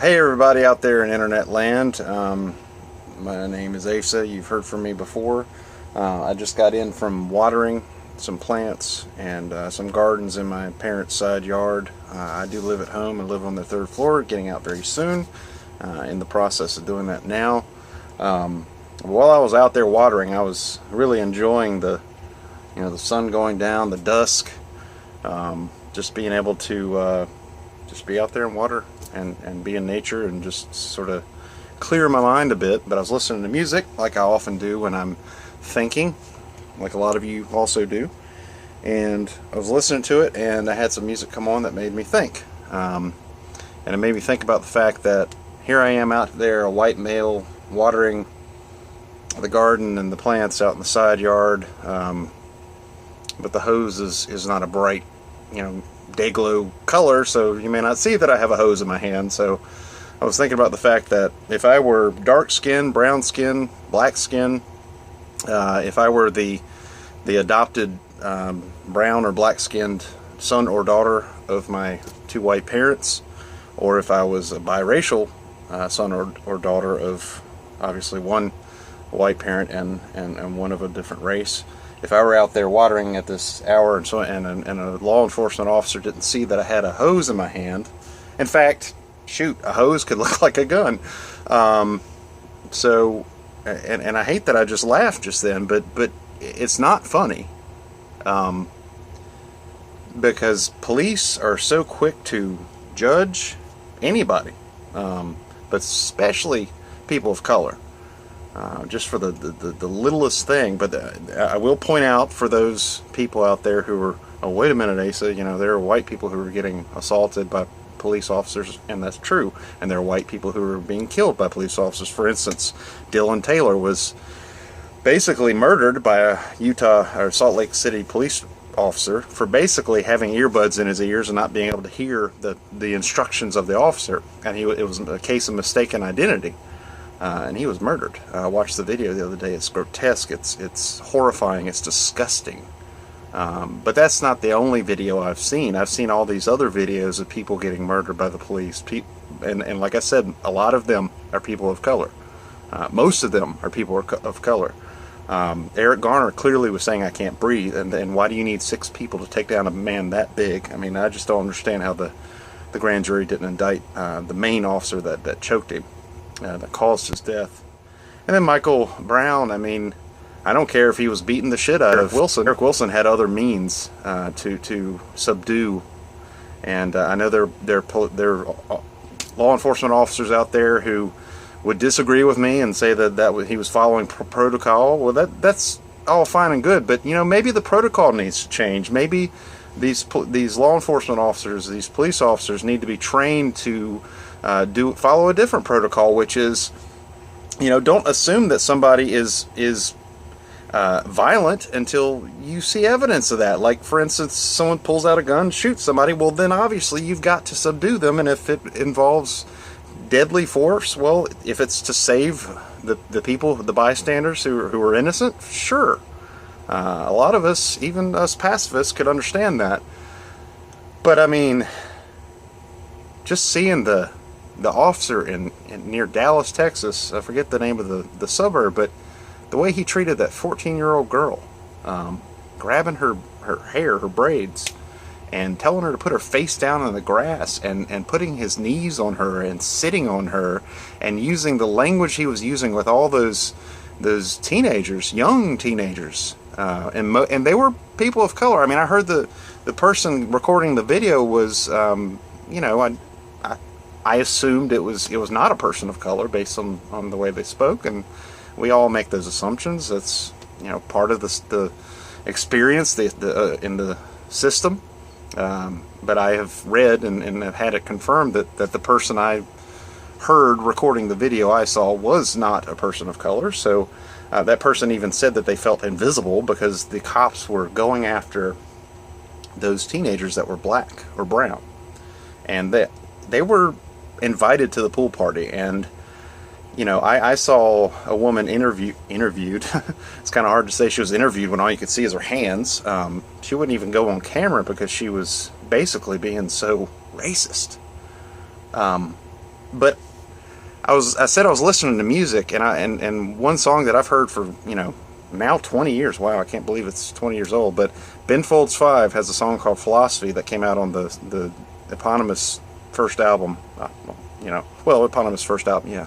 Hey everybody out there in internet land. My name is Asa. You've heard from me before. I just got in from watering some plants and some gardens in my parents' side yard. I do live at home and live on the third floor, getting out very soon. In the process of doing that now. While I was out there watering, I was really enjoying the sun going down, the dusk, just being able to just be out there and water and be in nature and just sort of clear my mind a bit. But I was listening to music like I often do when I'm thinking, like a lot of you also do. And I was listening to it, and I had some music come on that made me think. And it made me think about the fact that here I am out there, a white male, watering the garden and the plants out in the side yard. But the hose is not a bright, day glow color, so you may not see that I have a hose in my hand. So I was thinking about the fact that if I were dark skin, brown skin, black skin, if I were the adopted brown or black skinned son or daughter of my two white parents, or if I was a biracial son or daughter of obviously one white parent and one of a different race, if I were out there watering at this hour and a law enforcement officer didn't see that I had a hose in my hand, in fact, shoot, a hose could look like a gun. So, and I hate that I just laughed just then, but it's not funny, because police are so quick to judge anybody, but especially people of color. Just for the littlest thing. But I will point out for those people out there who are, oh wait a minute, Asa, there are white people who are getting assaulted by police officers, and that's true, and there are white people who are being killed by police officers. For instance, Dylan Taylor was basically murdered by a Utah or Salt Lake City police officer for basically having earbuds in his ears and not being able to hear the instructions of the officer, and it was a case of mistaken identity. And he was murdered. I watched the video the other day. It's grotesque. It's horrifying. It's disgusting. But that's not the only video I've seen. I've seen all these other videos of people getting murdered by the police. And like I said, a lot of them are people of color. Most of them are people of color. Eric Garner clearly was saying, "I can't breathe." And why do you need 6 people to take down a man that big? I mean, I just don't understand how the grand jury didn't indict the main officer that choked him. That caused his death. And then Michael Brown, I mean, I don't care if he was beating the shit out of Wilson. Eric Wilson had other means to subdue, and I know there are law enforcement officers out there who would disagree with me and say that he was following protocol. Well, that's all fine and good, but maybe the protocol needs to change. Maybe these law enforcement officers, these police officers, need to be trained to follow a different protocol, which is, don't assume that somebody is violent until you see evidence of that. Like, for instance, someone pulls out a gun, shoots somebody, well, then obviously you've got to subdue them, and if it involves deadly force, well, if it's to save the people, the bystanders who are innocent, sure. A lot of us, even us pacifists, could understand that. But I mean, just seeing the officer in near Dallas, Texas, I forget the name of the suburb, but the way he treated that 14-year-old girl, grabbing her hair, her braids, and telling her to put her face down in the grass, and putting his knees on her and sitting on her, and using the language he was using with all those teenagers, young teenagers, and they were people of color. I mean, I heard the person recording the video was, I assumed it was not a person of color based on the way they spoke, and we all make those assumptions. That's part of the experience in the system. But I have read and have had it confirmed that the person I heard recording the video I saw was not a person of color. So that person even said that they felt invisible because the cops were going after those teenagers that were black or brown, and they were invited to the pool party. And I saw a woman interviewed. It's kind of hard to say she was interviewed when all you could see is her hands. She wouldn't even go on camera because she was basically being so racist. But I said I was listening to music, and one song that I've heard for, now 20 years. Wow, I can't believe it's 20 years old. But Ben Folds 5 has a song called Philosophy that came out on the eponymous first album. Eponymous first album, yeah.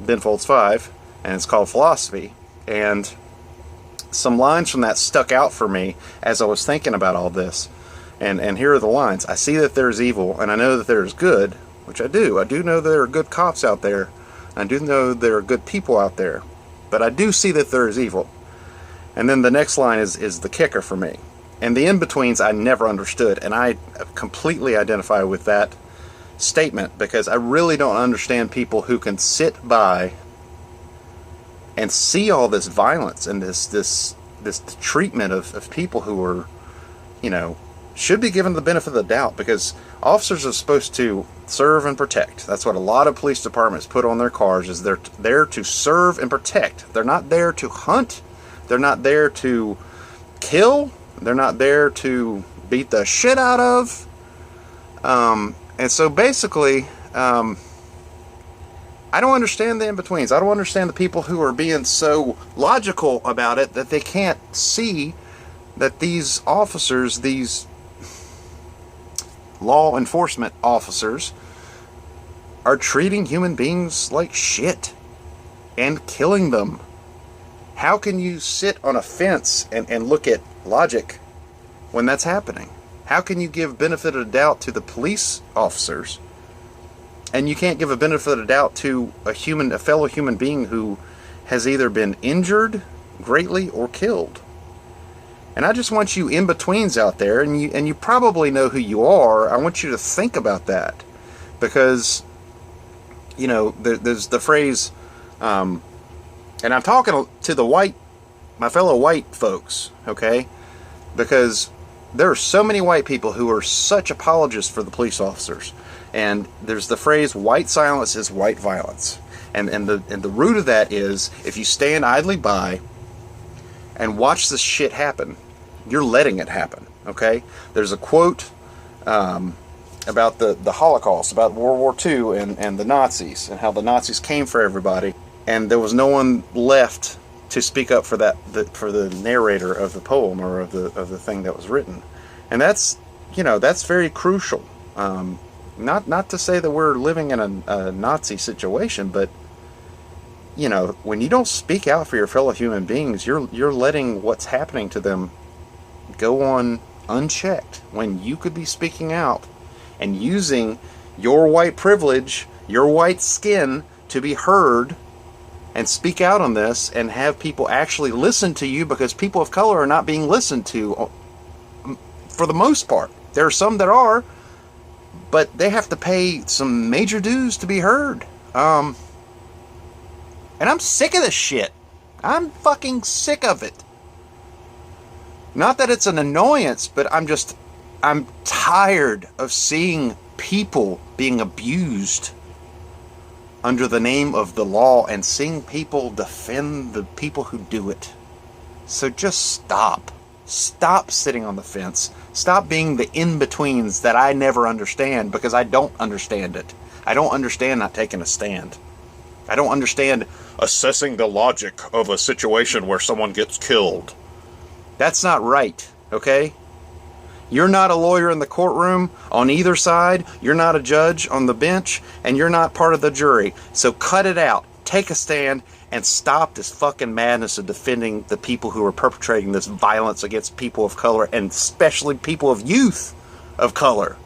Ben Folds 5, and it's called Philosophy. And some lines from that stuck out for me as I was thinking about all this. And here are the lines. I see that there's evil, and I know that there's good, which I do. I do know there are good cops out there. I do know there are good people out there. But I do see that there is evil. And then the next line is the kicker for me. And the in-betweens I never understood. And I completely identify with that statement, because I really don't understand people who can sit by and see all this violence and this treatment of people who are, should be given the benefit of the doubt, because officers are supposed to serve and protect. That's what a lot of police departments put on their cars, is they're there to serve and protect. They're not there to hunt. They're not there to kill. They're not there to beat the shit out of. And so basically, I don't understand the in-betweens. I don't understand the people who are being so logical about it that they can't see that these officers, these law enforcement officers, are treating human beings like shit and killing them. How can you sit on a fence and look at logic when that's happening? How can you give benefit of the doubt to the police officers, and you can't give a benefit of the doubt to a fellow human being who has either been injured greatly or killed? And I just want you in-betweens out there, and you probably know who you are. I want you to think about that, because, there's the phrase, and I'm talking to my fellow white folks, okay? Because there are so many white people who are such apologists for the police officers. And there's the phrase, white silence is white violence. And the root of that is, if you stand idly by and watch this shit happen, you're letting it happen, okay? There's a quote about the Holocaust, about World War II and the Nazis, and how the Nazis came for everybody, and there was no one left to speak up for for the narrator of the poem, or of the thing that was written. And that's very crucial. Not to say that we're living in a Nazi situation, but when you don't speak out for your fellow human beings, you're letting what's happening to them go on unchecked, when you could be speaking out and using your white privilege, your white skin, to be heard and speak out on this and have people actually listen to you, because people of color are not being listened to for the most part. There are some that are, but they have to pay some major dues to be heard. And I'm sick of this shit. I'm fucking sick of it. Not that it's an annoyance, but I'm tired of seeing people being abused under the name of the law, and seeing people defend the people who do it. So just stop. Stop sitting on the fence. Stop being the in-betweens that I never understand, because I don't understand it. I don't understand not taking a stand. I don't understand assessing the logic of a situation where someone gets killed. That's not right, okay? You're not a lawyer in the courtroom on either side. You're not a judge on the bench, and you're not part of the jury. So cut it out. Take a stand and stop this fucking madness of defending the people who are perpetrating this violence against people of color, and especially people of youth of color.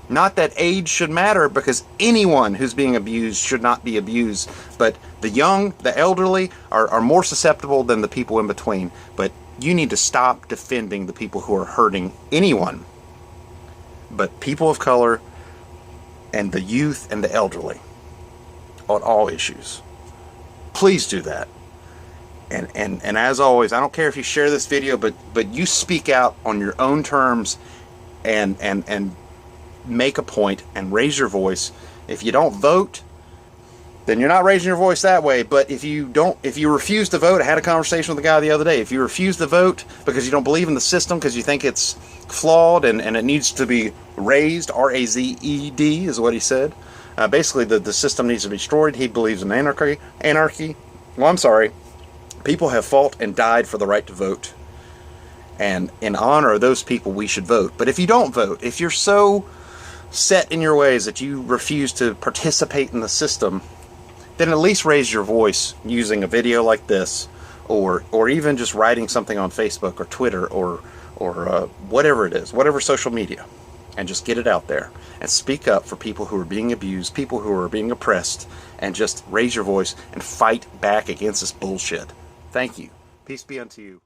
Not that age should matter, because anyone who's being abused should not be abused. But the young, the elderly are more susceptible than the people in between. But you need to stop defending the people who are hurting anyone but people of color and the youth and the elderly on all issues. Please do that. And as always, I don't care if you share this video, but you speak out on your own terms and make a point and raise your voice. If you don't vote, then you're not raising your voice that way. But if you refuse to vote, I had a conversation with a guy the other day. If you refuse to vote because you don't believe in the system, because you think it's flawed and it needs to be razed, R-A-Z-E-D is what he said. Basically, the system needs to be destroyed. He believes in anarchy. Well, I'm sorry. People have fought and died for the right to vote. And in honor of those people, we should vote. But if you don't vote, if you're so set in your ways that you refuse to participate in the system, then at least raise your voice using a video like this, or even just writing something on Facebook or Twitter or whatever it is, whatever social media, and just get it out there and speak up for people who are being abused, people who are being oppressed, and just raise your voice and fight back against this bullshit. Thank you. Peace be unto you.